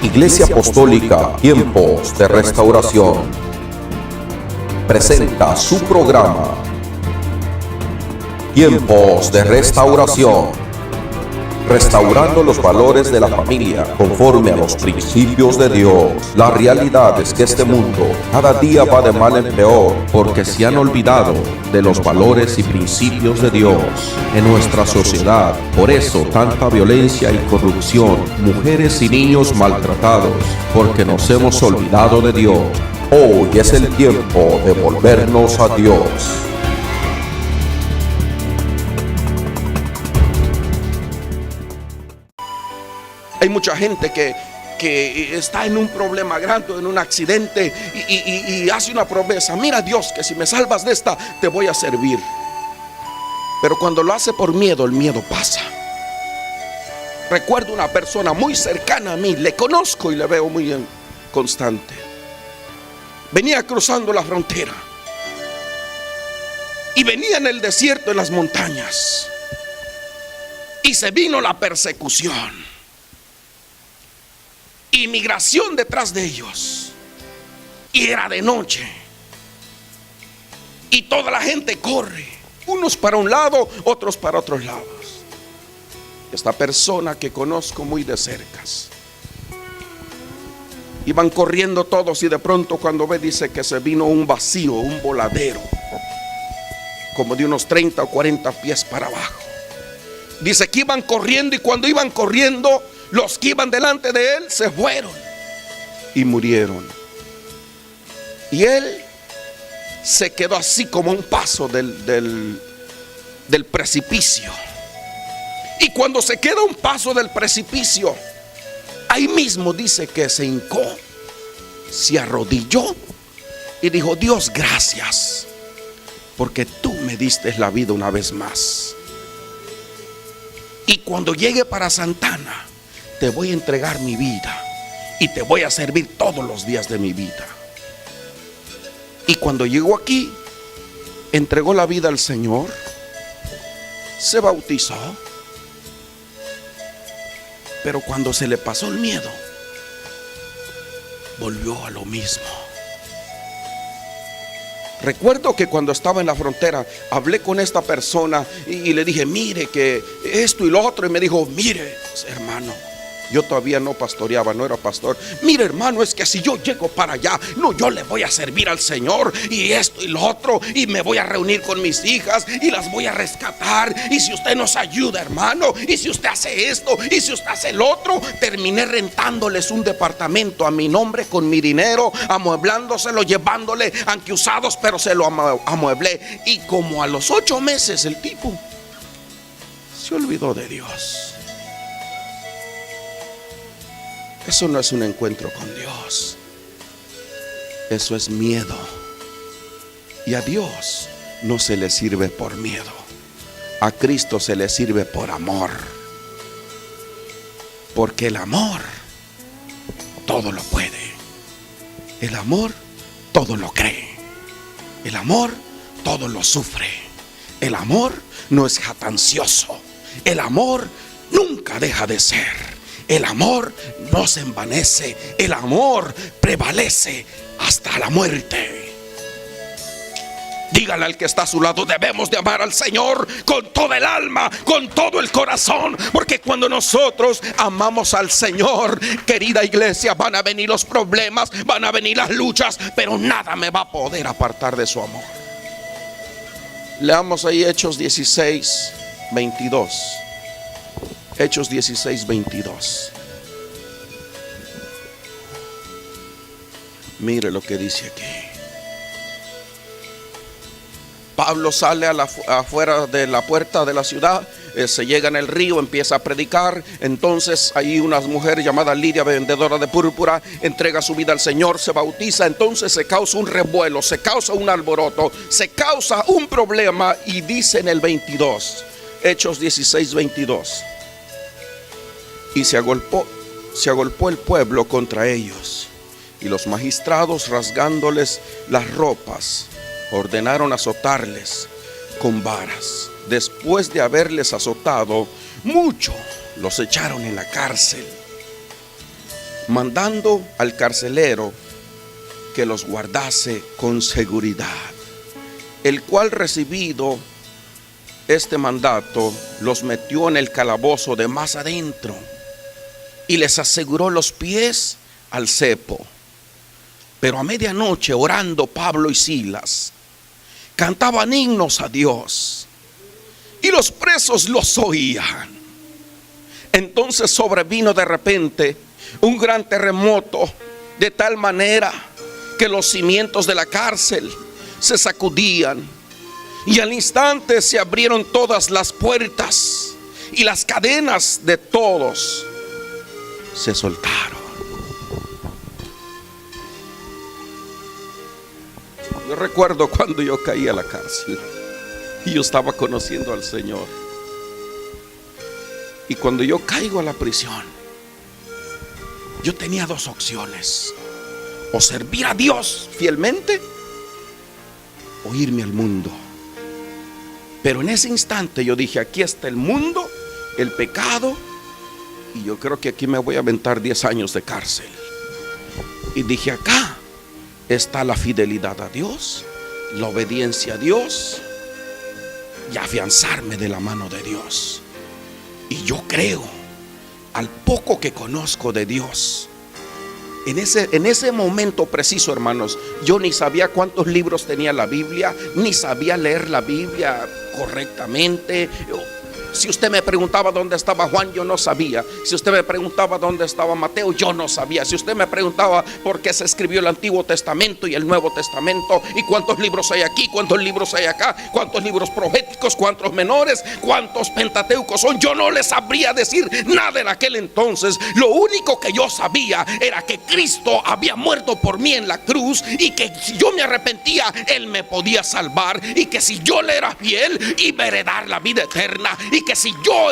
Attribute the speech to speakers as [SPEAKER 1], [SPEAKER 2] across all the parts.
[SPEAKER 1] Iglesia Apostólica Tiempos de Restauración presenta su programa Tiempos de Restauración, restaurando los valores de la familia conforme a los principios de Dios. La realidad es que este mundo cada día va de mal en peor porque se han olvidado de los valores y principios de Dios en nuestra sociedad. Por eso tanta violencia y corrupción, mujeres y niños maltratados, porque nos hemos olvidado de Dios. Hoy es el tiempo de volvernos a Dios.
[SPEAKER 2] Hay mucha gente que está en un problema grande, en un accidente y hace una promesa: mira Dios, que si me salvas de esta, te voy a servir. Pero cuando lo hace por miedo, el miedo pasa. Recuerdo una persona muy cercana a mí, le conozco y le veo muy constante. Venía cruzando la frontera y venía en el desierto, en las montañas, y se vino la persecución. Inmigración detrás de ellos, y era de noche, y toda la gente corre, unos para un lado, otros para otros lados. Esta persona que conozco muy de cerca, iban corriendo todos, y de pronto cuando ve, dice que se vino un vacío, un voladero, como de unos 30 o 40 pies para abajo. Dice que iban corriendo, y cuando iban corriendo, los que iban delante de él se fueron y murieron. Y él se quedó así como a un paso del precipicio. Y cuando se queda a un paso del precipicio, ahí mismo dice que se hincó, se arrodilló y dijo: Dios, gracias, porque tú me diste la vida una vez más. Y cuando llegue para Santana, te voy a entregar mi vida y te voy a servir todos los días de mi vida. Y cuando llegó aquí, entregó la vida al Señor, se bautizó, pero cuando se le pasó el miedo, volvió a lo mismo. Recuerdo que cuando estaba en la frontera, hablé con esta persona y le dije: mire, que esto y lo otro. Y me dijo: mire, hermano, yo todavía no pastoreaba, no era pastor. Mire, hermano, es que si yo llego para allá, no, yo le voy a servir al Señor, y esto y lo otro, y me voy a reunir con mis hijas y las voy a rescatar. Y si usted nos ayuda, hermano, y si usted hace esto, y si usted hace el otro. Terminé rentándoles un departamento a mi nombre con mi dinero, amueblándoselo, llevándole, aunque usados, pero se lo amueblé. Y como a los 8 meses el tipo se olvidó de Dios. Eso no es un encuentro con Dios, eso es miedo. Y a Dios no se le sirve por miedo, a Cristo se le sirve por amor. Porque el amor todo lo puede, el amor todo lo cree, el amor todo lo sufre, el amor no es jactancioso, el amor nunca deja de ser. El amor no se envanece, el amor prevalece hasta la muerte. Dígale al que está a su lado: debemos de amar al Señor con toda el alma, con todo el corazón. Porque cuando nosotros amamos al Señor, querida iglesia, van a venir los problemas, van a venir las luchas, pero nada me va a poder apartar de su amor. Leamos ahí Hechos 16, 22. Hechos 16, 22. Mire lo que dice aquí. Pablo sale afuera de la puerta de la ciudad, se llega en el río, empieza a predicar. Entonces ahí una mujer llamada Lidia, vendedora de púrpura, entrega su vida al Señor, se bautiza. Entonces se causa un revuelo, se causa un alboroto, se causa un problema. Y dice en el 22, Hechos 16, 22: y se agolpó el pueblo contra ellos, y los magistrados, rasgándoles las ropas, ordenaron azotarles con varas. Después de haberles azotado mucho, los echaron en la cárcel mandando al carcelero que los guardase con seguridad, el cual, recibido este mandato, los metió en el calabozo de más adentro y les aseguró los pies al cepo. Pero a medianoche, orando, Pablo y Silas cantaban himnos a Dios y los presos los oían. Entonces sobrevino de repente un gran terremoto, de tal manera que los cimientos de la cárcel se sacudían, y al instante se abrieron todas las puertas y las cadenas de todos se soltaron. Yo recuerdo cuando yo caí a la cárcel y yo estaba conociendo al Señor, y cuando yo caigo a la prisión, yo tenía dos opciones: o servir a Dios fielmente o irme al mundo. Pero en ese instante yo dije: aquí está el mundo, el pecado, y yo creo que aquí me voy a aventar 10 años de cárcel. Y dije: acá está la fidelidad a Dios, la obediencia a Dios y afianzarme de la mano de Dios. Y yo creo, al poco que conozco de Dios, en ese momento preciso, hermanos, yo ni sabía cuántos libros tenía la Biblia, ni sabía leer la Biblia correctamente. Si usted me preguntaba dónde estaba Juan, yo no sabía. Si usted me preguntaba dónde estaba Mateo, yo no sabía. Si usted me preguntaba por qué se escribió el Antiguo Testamento y el Nuevo Testamento, y cuántos libros hay aquí, cuántos libros hay acá, cuántos libros proféticos, cuántos menores, cuántos pentateucos son, yo no les sabría decir nada en aquel entonces. Lo único que yo sabía era que Cristo había muerto por mí en la cruz, y que si yo me arrepentía, Él me podía salvar, y que si yo le era fiel, iba a heredar la vida eterna, y que si yo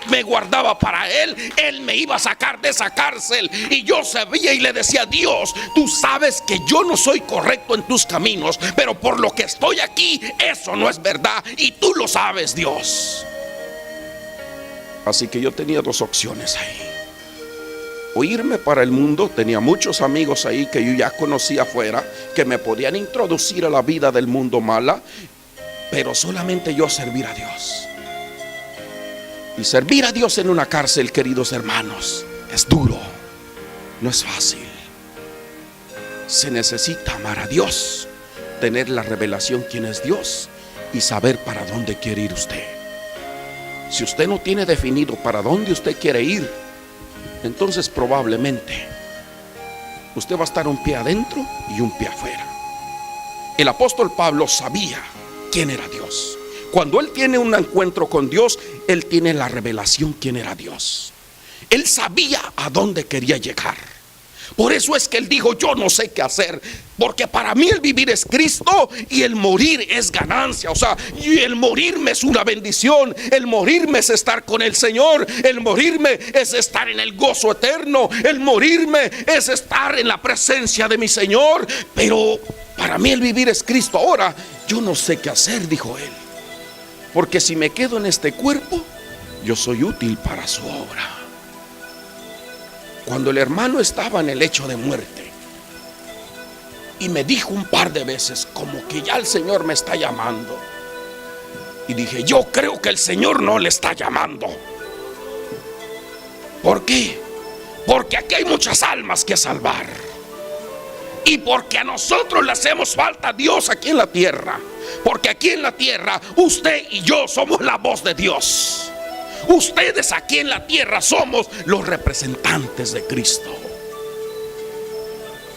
[SPEAKER 2] me guardaba para Él, Él me iba a sacar de esa cárcel. Y yo sabía y le decía: Dios, tú sabes que yo no soy correcto en tus caminos, pero por lo que estoy aquí, eso no es verdad, y tú lo sabes, Dios. Así que yo tenía dos opciones ahí: o irme para el mundo. Tenía muchos amigos ahí que yo ya conocía afuera, que me podían introducir a la vida del mundo mala, pero solamente yo servir a Dios. Y servir a Dios en una cárcel, queridos hermanos, es duro, no es fácil. Se necesita amar a Dios, tener la revelación quién es Dios y saber para dónde quiere ir usted. Si usted no tiene definido para dónde usted quiere ir, entonces probablemente usted va a estar un pie adentro y un pie afuera. El apóstol Pablo sabía quién era Dios. Cuando él tiene un encuentro con Dios, él tiene la revelación quién era Dios. Él sabía a dónde quería llegar. Por eso es que él dijo: yo no sé qué hacer, porque para mí el vivir es Cristo y el morir es ganancia. O sea, y el morirme es una bendición. El morirme es estar con el Señor. El morirme es estar en el gozo eterno. El morirme es estar en la presencia de mi Señor. Pero para mí el vivir es Cristo. Ahora yo no sé qué hacer, dijo él, porque si me quedo en este cuerpo, yo soy útil para su obra. Cuando el hermano estaba en el lecho de muerte y me dijo un par de veces como que ya el Señor me está llamando, y dije: yo creo que el Señor no le está llamando. ¿Por qué? Porque aquí hay muchas almas que salvar, y porque a nosotros le hacemos falta a Dios aquí en la tierra. Porque aquí en la tierra usted y yo somos la voz de Dios. Ustedes aquí en la tierra somos los representantes de Cristo.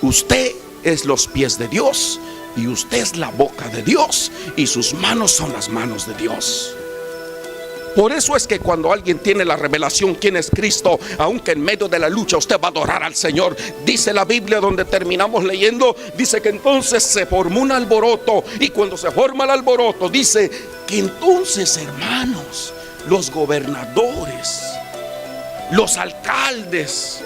[SPEAKER 2] Usted es los pies de Dios y usted es la boca de Dios, y sus manos son las manos de Dios. Por eso es que cuando alguien tiene la revelación quién es Cristo, aunque en medio de la lucha usted va a adorar al Señor. Dice la Biblia, donde terminamos leyendo, dice que entonces se formó un alboroto, y cuando se forma el alboroto, dice que entonces, hermanos, los gobernadores, los alcaldes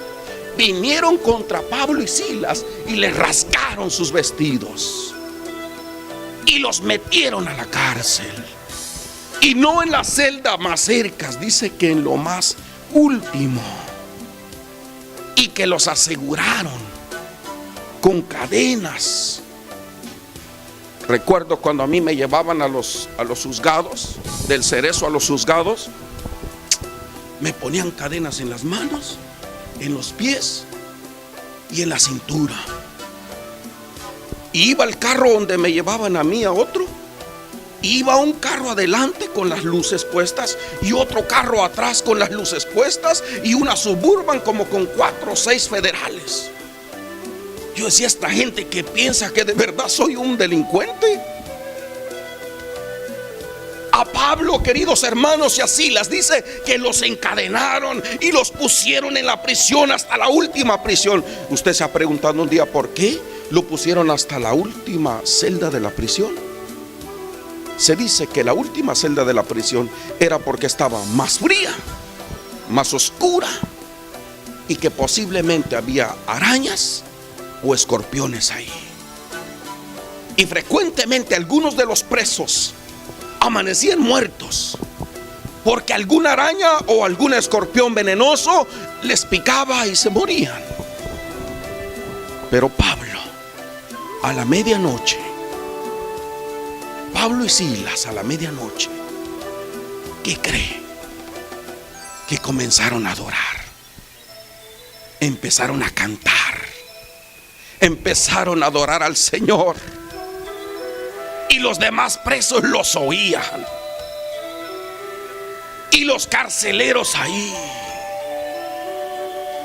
[SPEAKER 2] vinieron contra Pablo y Silas y les rasgaron sus vestidos y los metieron a la cárcel. Y no en la celda más cerca, dice que en lo más último. y que los aseguraron con cadenas. Recuerdo cuando a mí me llevaban a los juzgados, del Cerezo a los juzgados, me ponían cadenas en las manos, en los pies y en la cintura. Y iba el carro donde me llevaban a mí a otro. Iba un carro adelante con las luces puestas y otro carro atrás con las luces puestas y una Suburban como con 4 o 6 federales. Yo decía, esta gente que piensa que de verdad soy un delincuente. A Pablo, queridos hermanos, y a Silas dice que los encadenaron y los pusieron en la prisión hasta la última prisión. Usted se ha preguntado un día por qué lo pusieron hasta la última celda de la prisión. Se dice que la última celda de la prisión era porque estaba más fría, más oscura, y que posiblemente había arañas o escorpiones ahí. Y frecuentemente algunos de los presos amanecían muertos porque alguna araña o algún escorpión venenoso les picaba y se morían. Pero Pablo, a la medianoche, Pablo y Silas a la medianoche, ¿qué cree? Que comenzaron a adorar, empezaron a cantar, empezaron a adorar al Señor. Y los demás presos los oían. Y los carceleros ahí.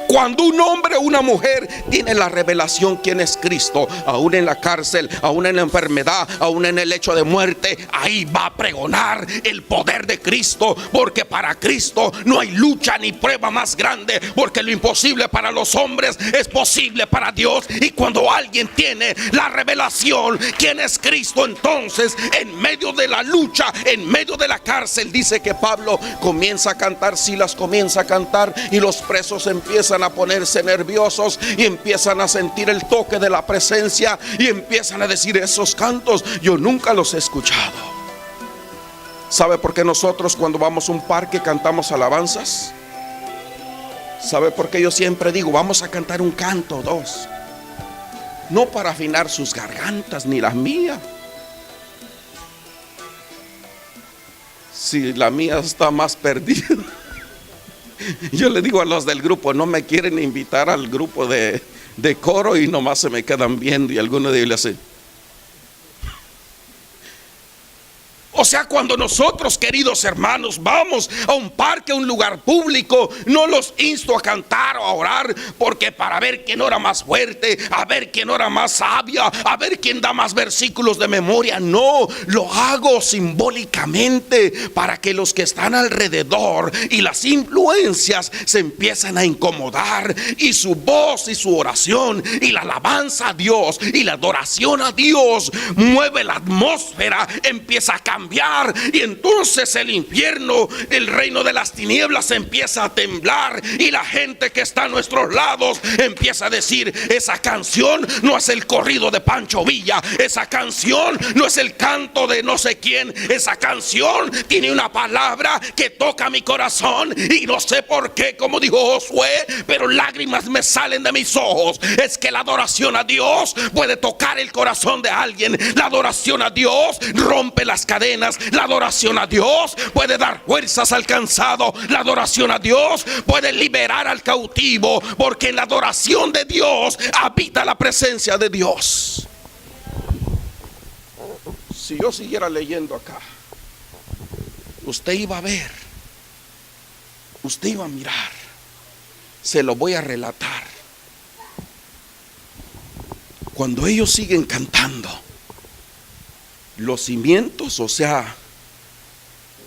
[SPEAKER 2] Cuando un hombre o una mujer tiene la revelación quién es Cristo, aún en la cárcel, aún en la enfermedad, aún en el lecho de muerte, ahí va a pregonar el poder de Cristo, porque para Cristo no hay lucha ni prueba más grande, porque lo imposible para los hombres es posible para Dios. Y cuando alguien tiene la revelación quién es Cristo, entonces en medio de la lucha, en medio de la cárcel, dice que Pablo comienza a cantar, Silas comienza a cantar, y los presos empiezan a ponerse nerviosos y empiezan a sentir el toque de la presencia y empiezan a decir, esos cantos yo nunca los he escuchado. ¿Sabe por qué nosotros cuando vamos a un parque cantamos alabanzas? ¿Sabe por qué yo siempre digo, vamos a cantar un canto o dos? No para afinar sus gargantas ni las mías. Si la mía está más perdida. Yo le digo a los del grupo, no me quieren invitar al grupo de coro y nomás se me quedan viendo y alguno de ellos le hace. O sea, cuando nosotros, queridos hermanos, vamos a un parque, a un lugar público, no los insto a cantar o a orar porque para ver quién ora más fuerte, a ver quién ora más sabia, a ver quién da más versículos de memoria. No, lo hago simbólicamente para que los que están alrededor y las influencias se empiecen a incomodar y su voz y su oración y la alabanza a Dios y la adoración a Dios mueve la atmósfera, empieza a cambiar. Y entonces el infierno, el reino de las tinieblas empieza a temblar y la gente que está a nuestros lados empieza a decir, esa canción no es el corrido de Pancho Villa, esa canción no es el canto de no sé quién, esa canción tiene una palabra que toca mi corazón y no sé por qué, como dijo Josué, pero lágrimas me salen de mis ojos. Es que la adoración a Dios puede tocar el corazón de alguien. La adoración a Dios rompe las cadenas. La adoración a Dios puede dar fuerzas al cansado. La adoración a Dios puede liberar al cautivo, porque en la adoración de Dios habita la presencia de Dios. Si yo siguiera leyendo acá, usted iba a ver, usted iba a mirar. Se lo voy a relatar. Cuando ellos siguen cantando, los cimientos, o sea,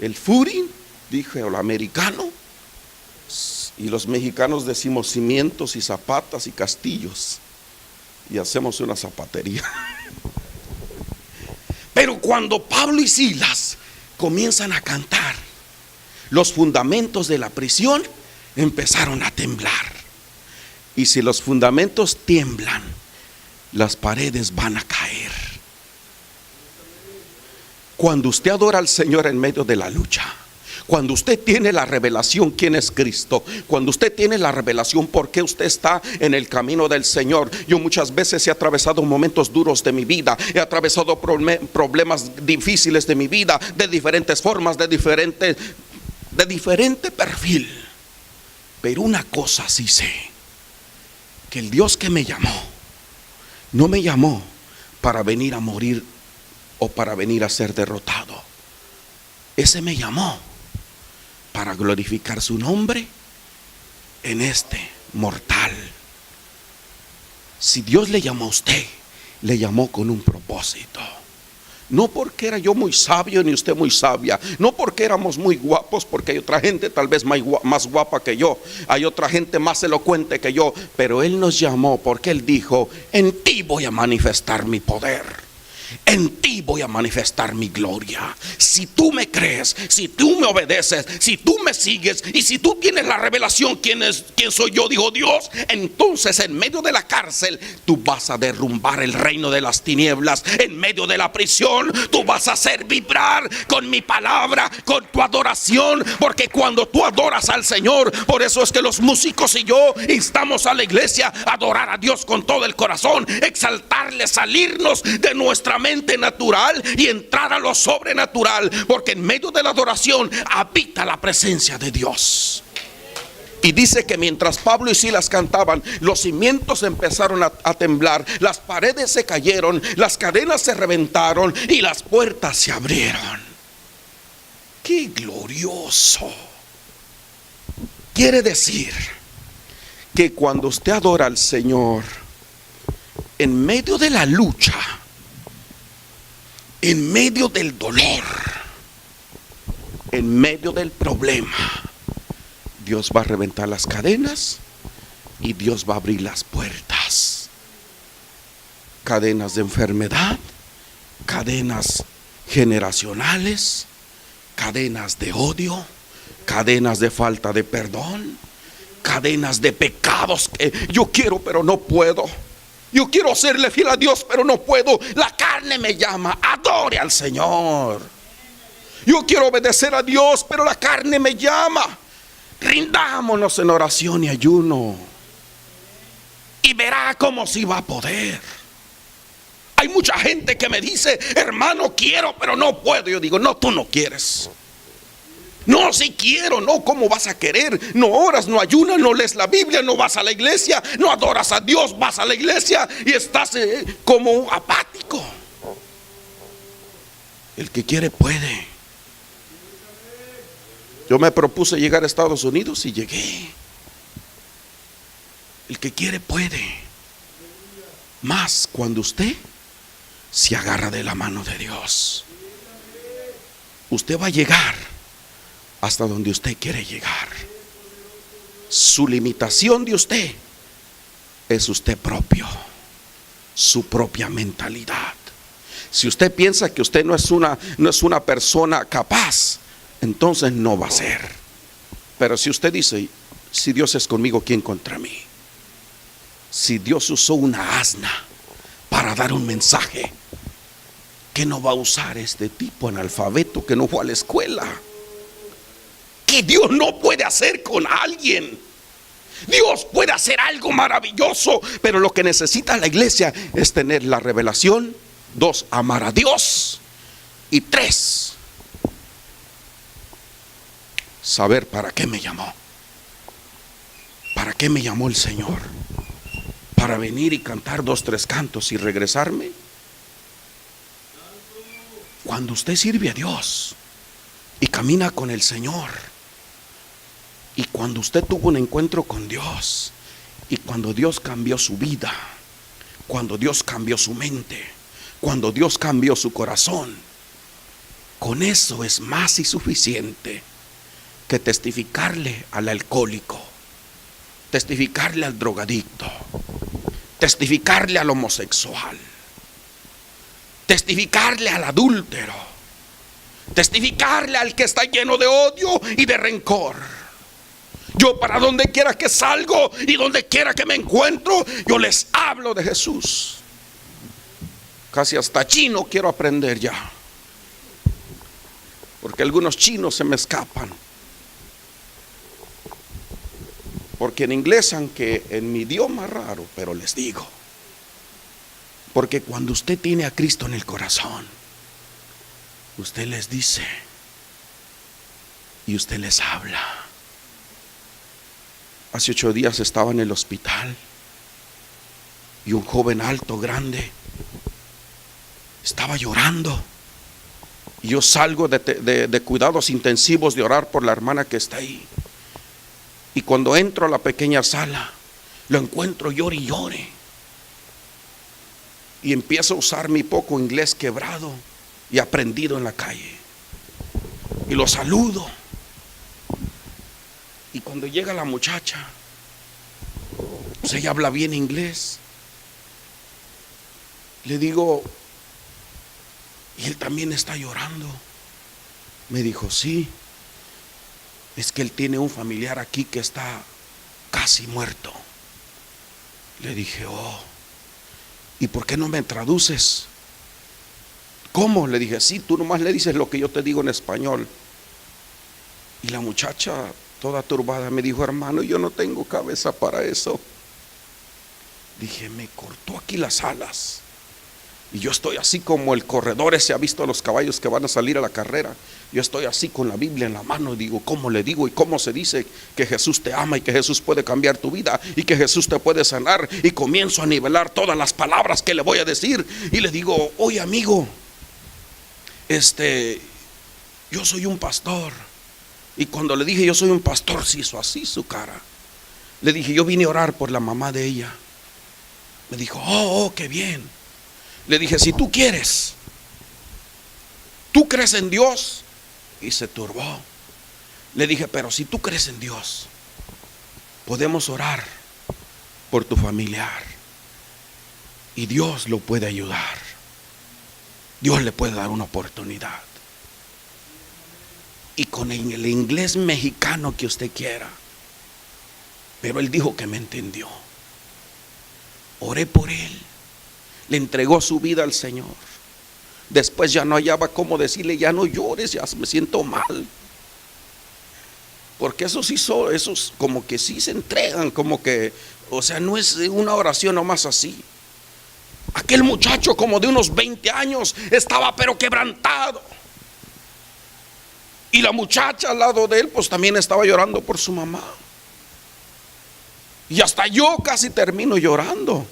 [SPEAKER 2] el footing, dije el americano, y los mexicanos decimos cimientos y zapatas y castillos, y hacemos una zapatería. Pero cuando Pablo y Silas comienzan a cantar, los fundamentos de la prisión empezaron a temblar. Y si los fundamentos tiemblan, las paredes van a caer. Cuando usted adora al Señor en medio de la lucha, Cuando usted tiene la revelación quién es Cristo, cuando usted tiene la revelación por qué usted está en el camino del Señor. Yo muchas veces he atravesado momentos duros de mi vida, he atravesado problemas difíciles de mi vida, de diferentes formas, de diferente perfil. Pero una cosa sí sé, que el Dios que me llamó, no me llamó para venir a morir o para venir a ser derrotado. Ese me llamó para glorificar su nombre en este mortal. Si Dios le llamó a usted, le llamó con un propósito. No porque era yo muy sabio ni usted muy sabia, no porque éramos muy guapos, porque hay otra gente tal vez más guapa que yo, hay otra gente más elocuente que yo, pero Él nos llamó porque Él dijo: en ti voy a manifestar mi poder. En ti voy a manifestar mi gloria. Si tú me crees, si tú me obedeces, si tú me sigues y si tú tienes la revelación quién soy yo, dijo Dios, entonces en medio de la cárcel tú vas a derrumbar el reino de las tinieblas. En medio de la prisión tú vas a hacer vibrar con mi palabra, con tu adoración, porque cuando tú adoras al Señor, por eso es que los músicos y yo instamos a la iglesia a adorar a Dios con todo el corazón, exaltarle, salirnos de nuestra mente natural y entrar a lo sobrenatural, porque en medio de la adoración habita la presencia de Dios. Y dice que mientras Pablo y Silas cantaban, los cimientos empezaron a temblar, las paredes se cayeron, las cadenas se reventaron y las puertas se abrieron. ¡Qué glorioso! Quiere decir que cuando usted adora al Señor, en medio de la lucha, en medio del dolor, en medio del problema, Dios va a reventar las cadenas y Dios va a abrir las puertas. Cadenas de enfermedad, cadenas generacionales, cadenas de odio, cadenas de falta de perdón, cadenas de pecados que yo quiero pero no puedo. Yo quiero serle fiel a Dios, pero no puedo. La carne me llama. Adore al Señor. Yo quiero obedecer a Dios, pero la carne me llama. Rindámonos en oración y ayuno, y verá cómo sí va a poder. Hay mucha gente que me dice: hermano, quiero, pero no puedo. Yo digo: no, tú no quieres. No, si quiero, no, ¿cómo vas a querer? No oras, no ayunas, no lees la Biblia, no vas a la iglesia, no adoras a Dios, vas a la iglesia y estás como apático. El que quiere puede. Yo me propuse llegar a Estados Unidos y llegué. El que quiere puede. Más cuando usted se agarra de la mano de Dios. Usted va a llegar hasta donde usted quiere llegar. Su limitación de usted es usted propio, su propia mentalidad. Si usted piensa que usted no es una persona capaz, entonces no va a ser. Pero si usted dice: si Dios es conmigo, ¿quién contra mí? Si Dios usó una asna para dar un mensaje, ¿qué no va a usar este tipo analfabeto que no fue a la escuela? Que Dios no puede hacer con alguien. Dios puede hacer algo maravilloso, pero lo que necesita la iglesia es tener la revelación. 2, amar a Dios. Y 3, saber para qué me llamó. ¿Para qué me llamó el Señor? ¿Para venir y cantar 2, 3 cantos y regresarme? Cuando usted sirve a Dios y camina con el Señor, y cuando usted tuvo un encuentro con Dios, y cuando Dios cambió su vida, cuando Dios cambió su mente, cuando Dios cambió su corazón, con eso es más y suficiente que testificarle al alcohólico, testificarle al drogadicto, testificarle al homosexual, testificarle al adúltero, testificarle al que está lleno de odio y de rencor. Yo, para donde quiera que salgo y donde quiera que me encuentro, yo les hablo de Jesús. Casi hasta chino quiero aprender ya. porque algunos chinos se me escapan. Porque en inglés, aunque en mi idioma raro, pero les digo, porque cuando usted tiene a Cristo en el corazón, usted les dice y usted les habla. Hace 8 días estaba en el hospital y un joven alto, grande, estaba llorando. Y yo salgo de cuidados intensivos de orar por la hermana que está ahí. Y cuando entro a la pequeña sala, lo encuentro llore y llore. Y empiezo a usar mi poco inglés quebrado y aprendido en la calle. Y lo saludo. Y cuando llega la muchacha, pues ella habla bien inglés. Le digo, ¿y él también está llorando? Me dijo, sí. Es que él tiene un familiar aquí que está casi muerto. Le dije, oh, ¿y por qué no me traduces? ¿Cómo? Le dije, sí, tú nomás le dices lo que yo te digo en español. Y la muchacha, toda turbada, me dijo, hermano, yo no tengo cabeza para eso. Dije, me cortó aquí las alas. Y yo estoy así como el corredor ese ha visto a los caballos que van a salir a la carrera. Yo estoy así con la Biblia en la mano y digo, ¿cómo le digo? Y cómo se dice que Jesús te ama y que Jesús puede cambiar tu vida y que Jesús te puede sanar. Y comienzo a nivelar todas las palabras que le voy a decir. Y le digo, oye amigo, yo soy un pastor. Y cuando le dije yo soy un pastor, se hizo así su cara. Le dije, yo vine a orar por la mamá de ella. Me dijo, oh, qué bien. Le dije, si tú quieres, ¿tú crees en Dios? Y se turbó. Le dije, pero si tú crees en Dios, podemos orar por tu familiar y Dios lo puede ayudar. Dios le puede dar una oportunidad. Y con el inglés mexicano que usted quiera. Pero él dijo que me entendió. Oré por él. Le entregó su vida al Señor. Después ya no hallaba cómo decirle, ya no llores, ya me siento mal. Porque esos como que sí se entregan, como que, o sea, no es una oración nomás así. Aquel muchacho como de unos 20 años estaba pero quebrantado. Y la muchacha al lado de él pues también estaba llorando por su mamá. Y hasta yo casi termino llorando.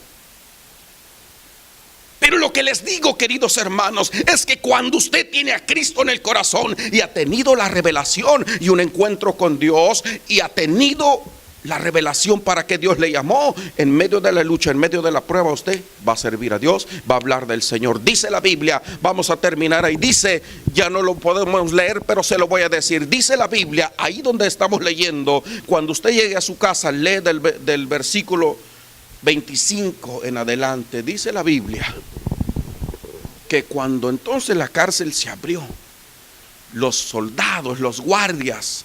[SPEAKER 2] Pero lo que les digo, queridos hermanos, es que cuando usted tiene a Cristo en el corazón y ha tenido la revelación y un encuentro con Dios y ha tenido la revelación para que Dios le llamó, en medio de la lucha, en medio de la prueba, usted va a servir a Dios, va a hablar del Señor. Dice la Biblia, vamos a terminar ahí, dice, ya no lo podemos leer, pero se lo voy a decir. Dice la Biblia, ahí donde estamos leyendo, cuando usted llegue a su casa, lee del versículo 25 en adelante. Dice la Biblia que cuando entonces la cárcel se abrió, los soldados, los guardias,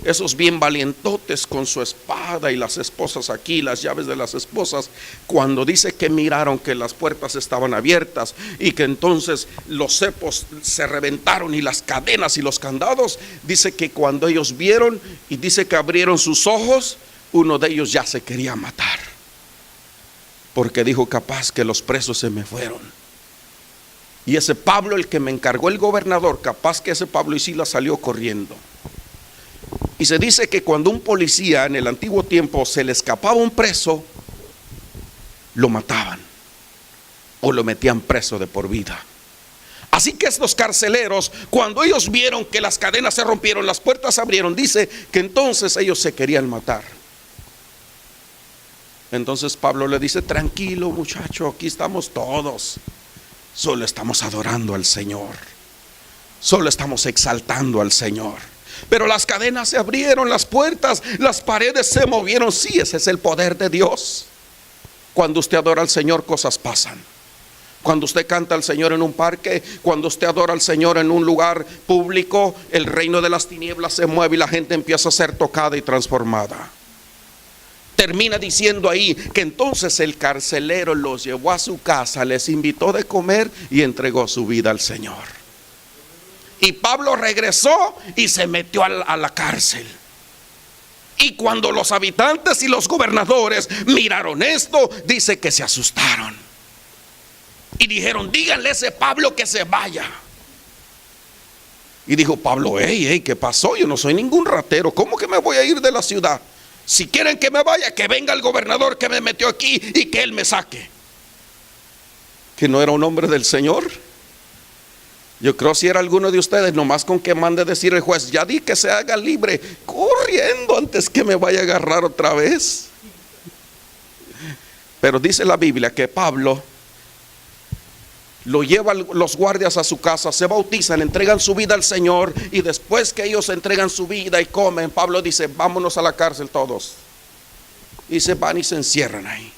[SPEAKER 2] esos bien valientotes con su espada y las esposas aquí, las llaves de las esposas, cuando dice que miraron que las puertas estaban abiertas y que entonces los cepos se reventaron y las cadenas y los candados, dice que cuando ellos vieron y dice que abrieron sus ojos, uno de ellos ya se quería matar, porque dijo, capaz que los presos se me fueron. Y ese Pablo, el que me encargó el gobernador, capaz que ese Pablo y Silas salió corriendo. Y se dice que cuando un policía en el antiguo tiempo se le escapaba un preso, lo mataban o lo metían preso de por vida. Así que estos carceleros, cuando ellos vieron que las cadenas se rompieron, las puertas se abrieron, dice que entonces ellos se querían matar. Entonces Pablo le dice, tranquilo muchacho, aquí estamos todos, solo estamos adorando al Señor, solo estamos exaltando al Señor. Pero las cadenas se abrieron, las puertas, las paredes se movieron. Sí, ese es el poder de Dios. Cuando usted adora al Señor, cosas pasan. Cuando usted canta al Señor en un parque, cuando usted adora al Señor en un lugar público, el reino de las tinieblas se mueve y la gente empieza a ser tocada y transformada. Termina diciendo ahí que entonces el carcelero los llevó a su casa, les invitó de comer y entregó su vida al Señor. Y Pablo regresó y se metió a la cárcel. Y cuando los habitantes y los gobernadores miraron esto, dice que se asustaron. Y dijeron, díganle a ese Pablo que se vaya. Y dijo Pablo, hey, ¿qué pasó? Yo no soy ningún ratero. ¿Cómo que me voy a ir de la ciudad? Si quieren que me vaya, que venga el gobernador que me metió aquí y que él me saque. Que no era un hombre del Señor. Yo creo si era alguno de ustedes, nomás con que mande decir el juez, ya di que se haga libre, corriendo antes que me vaya a agarrar otra vez. Pero dice la Biblia que Pablo lo llevan los guardias a su casa, se bautizan, entregan su vida al Señor, y después que ellos entregan su vida y comen, Pablo dice, vámonos a la cárcel todos. Y se van y se encierran ahí.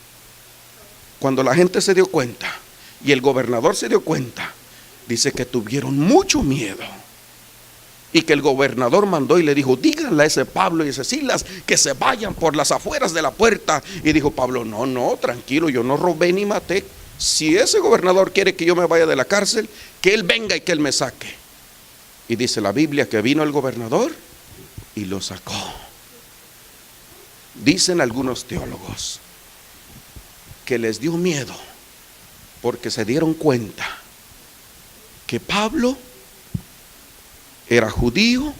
[SPEAKER 2] Cuando la gente se dio cuenta y el gobernador se dio cuenta, dice que tuvieron mucho miedo. Y que el gobernador mandó y le dijo, díganle a ese Pablo y a ese Silas que se vayan por las afueras de la puerta. Y dijo Pablo, no, tranquilo, yo no robé ni maté. Si ese gobernador quiere que yo me vaya de la cárcel, que él venga y que él me saque. Y dice la Biblia que vino el gobernador y lo sacó. Dicen algunos teólogos que les dio miedo porque se dieron cuenta que Pablo era judío,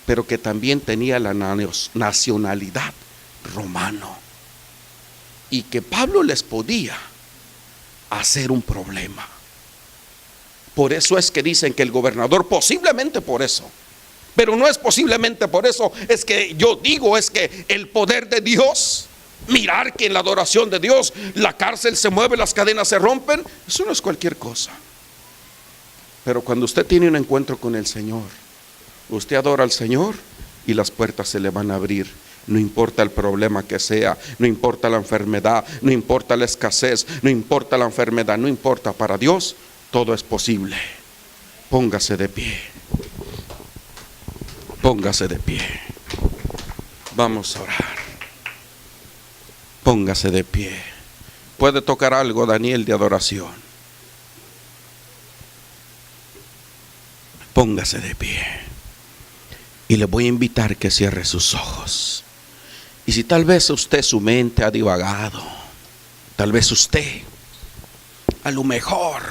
[SPEAKER 2] pero que también tenía la nacionalidad romano, y que Pablo les podía hacer un problema. Por eso es que dicen que el gobernador, posiblemente por eso, pero no es posiblemente por eso, es que yo digo, es que el poder de Dios, mirar que en la adoración de Dios la cárcel se mueve, las cadenas se rompen, eso no es cualquier cosa. Pero cuando usted tiene un encuentro con el Señor, usted adora al Señor y las puertas se le van a abrir. No importa el problema que sea, no importa la enfermedad, no importa la escasez, no importa la enfermedad, no importa, para Dios todo es posible. Póngase de pie. Póngase de pie. Vamos a orar. Póngase de pie. Puede tocar algo, Daniel, de adoración. Póngase de pie. Y le voy a invitar que cierre sus ojos. Y si tal vez usted, su mente ha divagado, tal vez usted, a lo mejor,